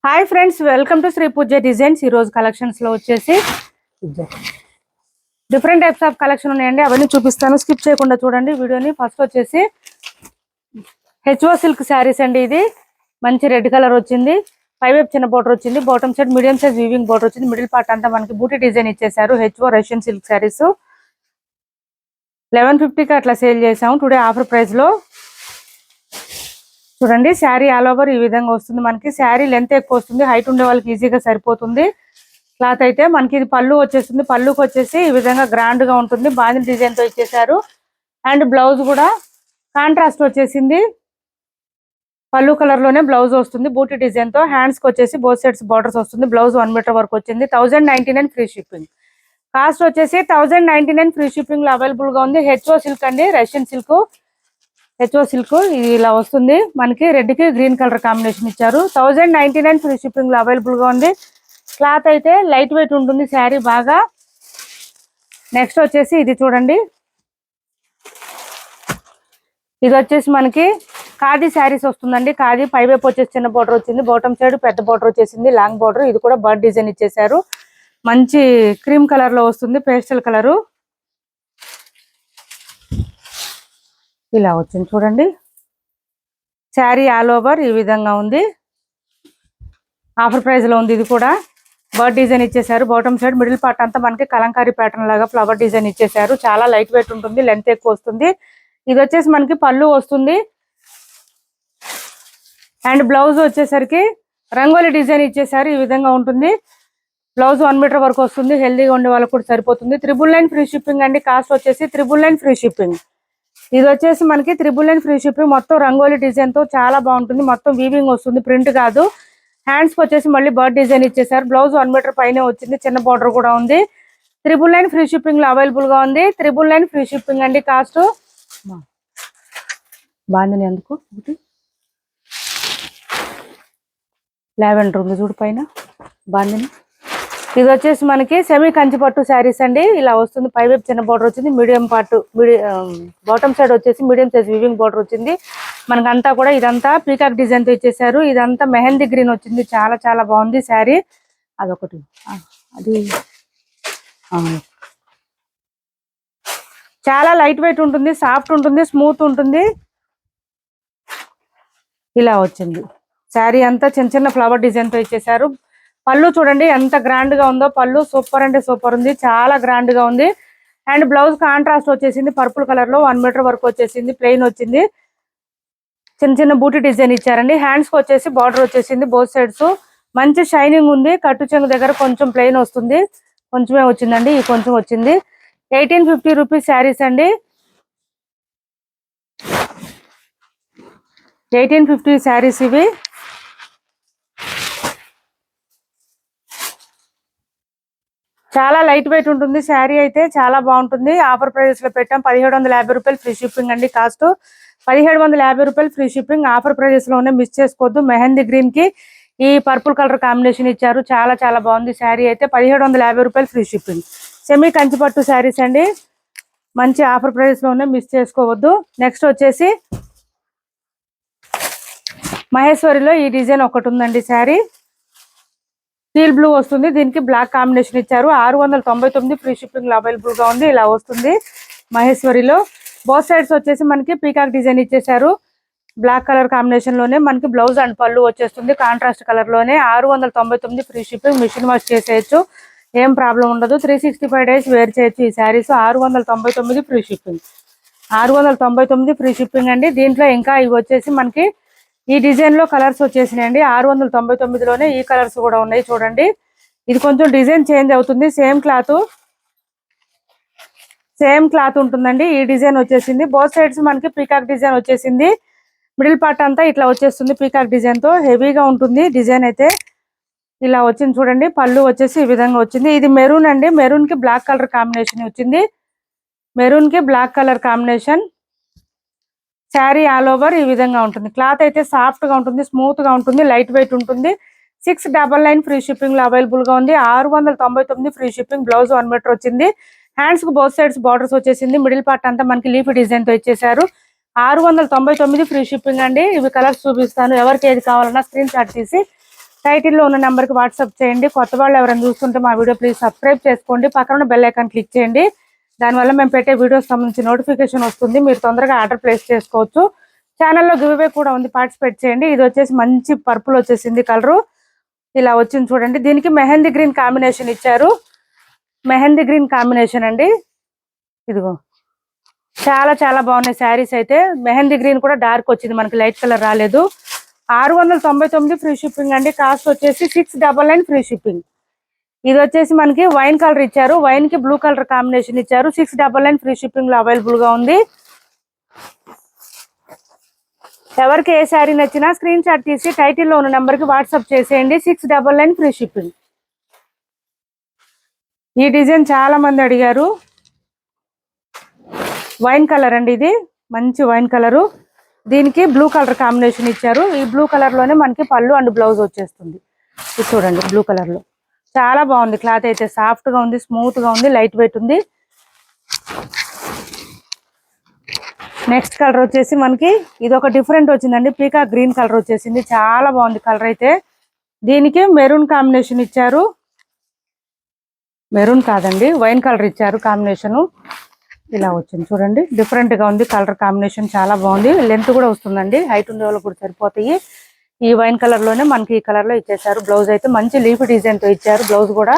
Hi friends, welcome to Sri Pooja designs. ఈ రోజు collections లో వచ్చేసి డిఫరెంట్ టైప్స్ ఆఫ్ కలెక్షన్ ఉన్నాయండి. అవన్నీ చూపిస్తాను, స్కిప్ చేయకుండా చూడండి వీడియోని. ఫస్ట్ వచ్చేసి హెచ్ఓ సిల్క్ శారీస్ అండి. ఇది మంచి రెడ్ కలర్ వచ్చింది, పై వైపు చిన్న బోర్డర్ వచ్చింది, bottom side medium size weaving border వచ్చింది, మిడిల్ పార్ట్ అంతా మనకి బూటీ డిజైన్ ఇచ్చేసారు. హెచ్ఓ రష్యన్ సిల్క్ శారీస్ 1150కి అట్లా సేల్ చేసాము టుడే ఆఫర్ ప్రైస్ లో. చూడండి, శారీ ఆల్ ఓవర్ ఈ విధంగా వస్తుంది. మనకి శారీ లెంత్ ఎక్కువ వస్తుంది, హైట్ ఉండే వాళ్ళకి ఈజీగా సరిపోతుంది. క్లాత్ అయితే మనకి ఇది పళ్ళు వచ్చేస్తుంది. పళ్ళుకి వచ్చేసి ఈ విధంగా గ్రాండ్ గా ఉంటుంది, బాందిని డిజైన్ తో ఇచ్చేసారు. అండ్ బ్లౌజ్ కూడా కాంట్రాస్ట్ వచ్చేసింది, పళ్ళు కలర్ లోనే బ్లౌజ్ వస్తుంది బూటీ డిజైన్ తో. హ్యాండ్స్ కి వచ్చేసి బోత్ సైడ్స్ బార్డర్స్ వస్తుంది. బ్లౌజ్ 1 మీటర్ వరకు వచ్చింది. 1099 ఫ్రీ షిప్పింగ్. కాస్ట్ వచ్చేసి 1099 ఫ్రీ షిప్పింగ్ లో అవైలబుల్ గా ఉంది. హెచ్ఓ సిల్క్ అండి, రష్యన్ సిల్క్. హెచ్ఓ సిల్క్ ఇది ఇలా వస్తుంది మనకి, రెడ్ కి గ్రీన్ కలర్ కాంబినేషన్ ఇచ్చారు. 1099 ఫ్రీ షిప్పింగ్ లో అవైలబుల్ గా ఉంది. క్లాత్ అయితే లైట్ వెయిట్ ఉంటుంది శారీ బాగా. నెక్స్ట్ వచ్చేసి ఇది చూడండి, ఇది వచ్చేసి మనకి ఖాదీ శారీస్ వస్తుందండి. ఖాదీ పై వైపు వచ్చేసి చిన్న బోర్డర్ వచ్చింది, బాటమ్ సైడ్ పెద్ద బోర్డర్ వచ్చేసింది, లాంగ్ బోర్డర్. ఇది కూడా బర్డ్ డిజైన్ ఇచ్చేసారు. మంచి క్రీమ్ కలర్ లో వస్తుంది, పేస్టల్ కలరు ఇలా వచ్చింది. చూడండి, శారీ ఆల్ ఓవర్ ఈ విధంగా ఉంది, ఆఫర్ ప్రైస్ లో ఉంది. ఇది కూడా బర్డ్ డిజైన్ ఇచ్చేసారు. బాటమ్ సైడ్ మిడిల్ పార్ట్ అంతా మనకి కలంకారీ ప్యాటర్న్ లాగా ఫ్లవర్ డిజైన్ ఇచ్చేసారు. చాలా లైట్ వెయిట్ ఉంటుంది, లెంత్ ఎక్కువ వస్తుంది. ఇది వచ్చేసి మనకి పళ్ళు వస్తుంది. అండ్ బ్లౌజ్ వచ్చేసరికి రంగోలి డిజైన్ ఇచ్చేసారు. ఈ విధంగా ఉంటుంది. బ్లౌజ్ 1 మీటర్ వరకు వస్తుంది, హెల్దీగా ఉండే వాళ్ళకి కూడా సరిపోతుంది. 999 ఫ్రీ షిప్పింగ్ అండి. కాస్ట్ వచ్చేసి 999 ఫ్రీ షిప్పింగ్. ఇది వచ్చేసి మనకి 999 ఫ్రీ షిప్పింగ్. మొత్తం రంగోలి డిజైన్ తో చాలా బాగుంటుంది. మొత్తం వీవింగ్ వస్తుంది, ప్రింట్ కాదు. హ్యాండ్స్ కి వచ్చేసి మళ్ళీ బర్డ్ డిజైన్ ఇచ్చేసారు. బ్లౌజ్ 1 మీటర్ పైనే వచ్చింది, చిన్న బార్డర్ కూడా ఉంది. 999 ఫ్రీ షిప్పింగ్ లో అవైలబుల్ గా ఉంది. 999 ఫ్రీ షిప్పింగ్ అండి. కాస్ట్ బాగుంది. ఎందుకు లావెండర్ ఉంది చూడు పైన, బాగుంది. ఇది వచ్చేసి మనకి సెమీ కంచి పట్టు శారీస్ అండి. ఇలా వస్తుంది, పై వైపు చిన్న బార్డర్ వచ్చింది, మీడియం పార్ట్ బాటమ్ సైడ్ వచ్చేసి మీడియం సైజ్ వీవింగ్ బార్డర్ వచ్చింది. మనకంతా కూడా ఇదంతా పీకాక్ డిజైన్ తో ఇచ్చేసారు. ఇదంతా మెహందీ గ్రీన్ వచ్చింది, చాలా చాలా బాగుంది శారీ. అదొకటి అది చాలా లైట్ వెయిట్ ఉంటుంది, సాఫ్ట్ ఉంటుంది, స్మూత్ ఉంటుంది. ఇలా వచ్చింది శారీ అంతా చిన్న చిన్న ఫ్లవర్ డిజైన్ తో ఇచ్చేసారు. పళ్ళు చూడండి ఎంత గ్రాండ్ గా ఉందో, పళ్ళు సూపర్ అంటే సూపర్ ఉంది, చాలా గ్రాండ్ గా ఉంది. అండ్ బ్లౌజ్ కాంట్రాస్ట్ వచ్చేసింది, పర్పుల్ కలర్ లో 1 మీటర్ వరకు వచ్చేసింది, ప్లెయిన్ వచ్చింది. చిన్న చిన్న బూటీ డిజైన్ ఇచ్చారండి. హ్యాండ్స్ కి వచ్చేసి బార్డర్ వచ్చేసింది బోత్ సైడ్స్. మంచి షైనింగ్ ఉంది. కట్టు చెంగు దగ్గర కొంచెం ప్లెయిన్ వస్తుంది, కొంచెమే వచ్చిందండి, ఈ కొంచెం వచ్చింది. 1850 రూపీస్ శారీస్ అండి. 1850 శారీస్ ఇవి. చాలా లైట్ వెయిట్ ఉంటుంది శారీ అయితే, చాలా బాగుంటుంది. ఆఫర్ ప్రైజెస్ లో పెట్టాం. 1750 రూపాయలు ఫ్రీ షిప్పింగ్ అండి. కాస్ట్ 1750 రూపాయలు ఫ్రీ షిప్పింగ్. ఆఫర్ ప్రైజెస్ లోనే మిస్ చేసుకోవద్దు. మెహందీ గ్రీన్ కి ఈ పర్పుల్ కలర్ కాంబినేషన్ ఇచ్చారు, చాలా చాలా బాగుంది శారీ అయితే. 1750 రూపాయలు ఫ్రీ షిప్పింగ్. సెమీ కంచిపట్టు శారీస్ అండి, మంచి ఆఫర్ ప్రైజెస్ లోనే మిస్ చేసుకోవద్దు. నెక్స్ట్ వచ్చేసి మహేశ్వరిలో ఈ డిజైన్ ఒకటి ఉందండి శారీ. స్టీల్ బ్లూ వస్తుంది, దీనికి బ్లాక్ కాంబినేషన్ ఇచ్చారు. 699 ఫ్రీ షిప్పింగ్ లో అవైలబుల్ గా ఉంది. ఇలా వస్తుంది మహేశ్వరిలో. బోత్ సైడ్స్ వచ్చేసి మనకి పీకాక్ డిజైన్ ఇచ్చేసారు. బ్లాక్ కలర్ కాంబినేషన్ లోనే మనకి బ్లౌజ్ అండ్ పళ్ళు వచ్చేస్తుంది, కాంట్రాస్ట్ కలర్ లోనే. 699 ఫ్రీ షిప్పింగ్. మిషన్ వాష్ చేసేయచ్చు, ఏం ప్రాబ్లం ఉండదు. 365 డేస్ వేర్ చేయొచ్చు ఈ saris. 699 free shipping. 699 free shipping అండి. దీంట్లో ఇంకా ఇవి వచ్చేసి మనకి ఈ డిజైన్ లో కలర్స్ వచ్చేసినాయండి. 699లోనే ఈ కలర్స్ కూడా ఉన్నాయి చూడండి. ఇది కొంచెం డిజైన్ చేంజ్ అవుతుంది, సేమ్ క్లాత్ ఉంటుందండి. ఈ డిజైన్ వచ్చేసింది. బోత్ సైడ్స్ మనకి పీకాక్ డిజైన్ వచ్చేసింది. మిడిల్ పార్ట్ అంతా ఇట్లా వచ్చేస్తుంది పీకాక్ డిజైన్ తో. హెవీగా ఉంటుంది డిజైన్ అయితే. ఇలా వచ్చింది చూడండి. పళ్ళు వచ్చేసి ఈ విధంగా వచ్చింది. ఇది మెరూన్ అండి, మెరూన్ కి బ్లాక్ కలర్ కాంబినేషన్ వచ్చింది. మెరూన్ కి black colour combination. Saree all over ఈ విధంగా ఉంటుంది. క్లాత్ అయితే సాఫ్ట్ గా ఉంటుంది, స్మూత్ గా ఉంటుంది, లైట్ వెయిట్ ఉంటుంది. 699 ఫ్రీ షిప్పింగ్ లో అవైలబుల్ గా ఉంది. 699 ఫ్రీ షిప్పింగ్. బ్లౌజ్ 1 మీటర్ వచ్చింది. హ్యాండ్స్ కు బోత్ సైడ్స్ బార్డర్స్ వచ్చేసింది. మిడిల్ పార్ట్ అంతా మనకి లీఫ్ డిజైన్ తో ఇచ్చేసారు. 699 ఫ్రీ షిప్పింగ్ అండి. ఇవి కలర్స్ చూపిస్తాను, ఎవరికి ఏది కావాలన్నా స్క్రీన్ షాట్ తీసి టైటిల్లో ఉన్న నెంబర్కి వాట్సాప్ చేయండి. కొత్త వాళ్ళు ఎవరైనా చూస్తుంటే మా వీడియో ప్లీజ్ సబ్స్క్రైబ్ చేసుకోండి. పక్కన ఉన్న బెల్ ఐకాన్ క్లిక్ చేయండి. దానివల్ల మేము పెట్టే వీడియోస్ సంబంధించి నోటిఫికేషన్ వస్తుంది. మీరు తొందరగా ఆర్డర్ ప్లేస్ చేసుకోవచ్చు. ఛానల్లో గివ్ కూడా ఉంది, పార్టిసిపేట్ చేయండి. ఇది వచ్చేసి మంచి పర్పుల్ వచ్చేసింది కలరు, ఇలా వచ్చింది చూడండి. దీనికి మెహందీ గ్రీన్ కాంబినేషన్ ఇచ్చారు. మెహందీ గ్రీన్ కాంబినేషన్ అండి. ఇదిగో చాలా చాలా బాగున్నాయి శారీస్ అయితే. మెహందీ గ్రీన్ కూడా డార్క్ వచ్చింది, మనకి లైట్ కలర్ రాలేదు. 699 ఫ్రీ షిప్పింగ్ అండి. కాస్ట్ వచ్చేసి 699 ఫ్రీ షిప్పింగ్. ఇది వచ్చేసి మనకి వైన్ కలర్ ఇచ్చారు, వైన్ కి బ్లూ కలర్ కాంబినేషన్ ఇచ్చారు. 699 ఫ్రీ షిప్పింగ్ లో అవైలబుల్ గా ఉంది. ఎవరికి ఏ శారీ నచ్చినా స్క్రీన్ షాట్ తీసి టైటిల్లో ఉన్న నెంబర్ కి వాట్సాప్ చేసేయండి. 699 ఫ్రీ షిప్పింగ్. ఈ డిజైన్ చాలా మంది అడిగారు. వైన్ కలర్ అండి, ఇది మంచి వైన్ కలరు. దీనికి బ్లూ కలర్ కాంబినేషన్ ఇచ్చారు. ఈ బ్లూ కలర్ లోనే మనకి పళ్ళు అండ్ బ్లౌజ్ వచ్చేస్తుంది. ఇది చూడండి, బ్లూ కలర్ లో చాలా బాగుంది. క్లాత్ అయితే సాఫ్ట్ గా ఉంది, స్మూత్ గా ఉంది, లైట్ వెయిట్ ఉంది. నెక్స్ట్ కలర్ వచ్చేసి మనకి ఇది ఒక డిఫరెంట్ వచ్చిందండి. పీకా గ్రీన్ కలర్ వచ్చేసింది, చాలా బాగుంది కలర్ అయితే. దీనికి మెరూన్ కాంబినేషన్ ఇచ్చారు. మెరూన్ కాదండి, వైన్ కలర్ ఇచ్చారు కాంబినేషన్. ఇలా వచ్చింది చూడండి, డిఫరెంట్ గా ఉంది కలర్ కాంబినేషన్, చాలా బాగుంది. లెంత్ కూడా వస్తుందండి, హైట్ ఉండే వాళ్ళకి కూడా సరిపోతాయి. ఈ వైన్ కలర్ లోనే మనకి ఈ కలర్ లో ఇచ్చేసారు. బ్లౌజ్ అయితే మంచి లీఫ్ డిజైన్ తో ఇచ్చారు. బ్లౌజ్ కూడా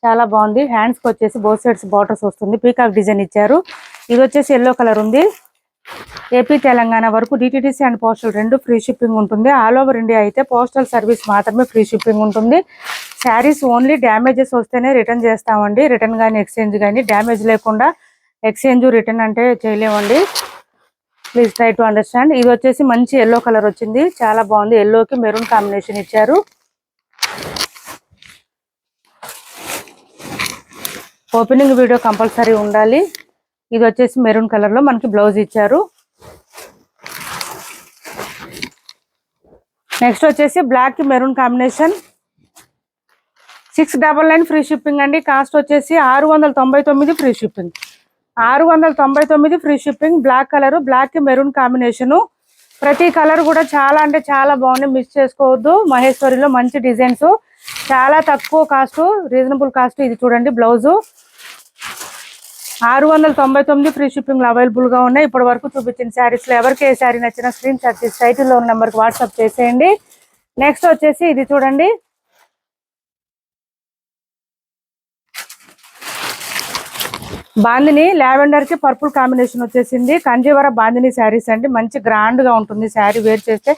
చాలా బాగుంది. హ్యాండ్స్ కి వచ్చేసి బోత్ సైడ్స్ బార్డర్స్ వస్తుంది, పీకాక్ డిజైన్ ఇచ్చారు. ఇది వచ్చేసి ఎల్లో కలర్ ఉంది. ఏపీ తెలంగాణ వరకు డిటిడిసి అండ్ పోస్టల్ రెండు ఫ్రీ షిప్పింగ్ ఉంటుంది. ఆల్ ఓవర్ ఇండియా అయితే పోస్టల్ సర్వీస్ మాత్రమే ఫ్రీ షిప్పింగ్ ఉంటుంది. శారీస్ ఓన్లీ డ్యామేజెస్ వస్తేనే రిటర్న్ చేస్తామండి. రిటర్న్ కానీ ఎక్స్చేంజ్ కానీ, డ్యామేజ్ లేకుండా ఎక్స్చేంజ్ రిటర్న్ అంటే చేయలేమండి. Please try to understand. ఇది వచ్చేసి మంచి ఎల్లో కలర్ వచ్చింది, చాలా బాగుంది. ఎల్లోకి మెరూన్ కాంబినేషన్ ఇచ్చారు. ఓపెనింగ్ వీడియో కంపల్సరీ ఉండాలి. ఇది వచ్చేసి మెరూన్ కలర్ లో మనకి బ్లౌజ్ ఇచ్చారు. నెక్స్ట్ వచ్చేసి బ్లాక్ కి మెరూన్ కాంబినేషన్. 699 ఫ్రీ షిప్పింగ్ అండి. కాస్ట్ వచ్చేసి 699 free shipping. 699 free shipping. Black colour, black కి మెరూన్ కాంబినేషన్. ప్రతి కలర్ కూడా చాలా అంటే చాలా బాగుంది, మిస్ చేసుకోవద్దు. మహేశ్వరిలో మంచి డిజైన్స్, చాలా తక్కువ కాస్ట్, రీజనబుల్ కాస్ట్. ఇది చూడండి బ్లౌజ్. 699 ఫ్రీ షిప్పింగ్ లో అవైలబుల్ గా ఉన్నాయి. ఇప్పటి వరకు చూపించిన శారీస్ లో ఎవరికి ఏ శారీ నచ్చినా స్క్రీన్ షాట్ తీసి టైటిల్లో ఉన్న నెంబర్కి వాట్సాప్ చేసేయండి. నెక్స్ట్ వచ్చేసి ఇది చూడండి, బాందిని లావెండర్ కి పర్పుల్ కాంబినేషన్ వచ్చేసింది. కంజీవర బాందిని శారీస్ అండి, మంచి గ్రాండ్ గా ఉంటుంది. శారీ వేర్ చేస్తే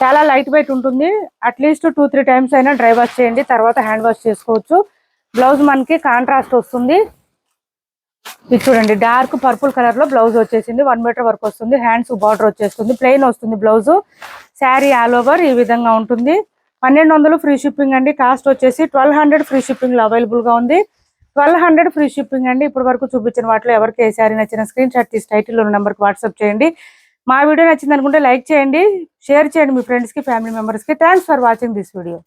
చాలా లైట్ వెయిట్ ఉంటుంది. అట్లీస్ట్ 2-3 టైమ్స్ అయినా డ్రై వాష్ చేయండి, తర్వాత హ్యాండ్ వాష్ చేసుకోవచ్చు. బ్లౌజ్ మనకి కాంట్రాస్ట్ వస్తుంది. ఇది చూడండి, డార్క్ పర్పుల్ కలర్ లో బ్లౌజ్ వచ్చేసింది. 1 మీటర్ వరకు వస్తుంది. హ్యాండ్స్ బార్డర్ వచ్చేస్తుంది, ప్లెయిన్ వస్తుంది బ్లౌజ్. శారీ ఆల్ ఓవర్ ఈ విధంగా ఉంటుంది. 1200 ఫ్రీ షిప్పింగ్ అండి. కాస్ట్ వచ్చేసి 1200 ఫ్రీ షిప్పింగ్ లో అవైలబుల్ గా ఉంది. 1200 ఫ్రీ షిప్పింగ్ అండి. ఇప్పటి వరకు చూపించిన వాటిలో ఎవరికి ఏ శారీ నచ్చిన స్క్రీన్ షాట్ తీసి టైటిల్లో ఉన్న నెంబర్కి వాట్సాప్ చేయండి. మా వీడియో నచ్చింది అనుకుంటే లైక్ చేయండి, షేర్ చేయండి మీ ఫ్రెండ్స్ కి, ఫ్యామిలీ మెంబర్స్ కి. Thanks for watching this video.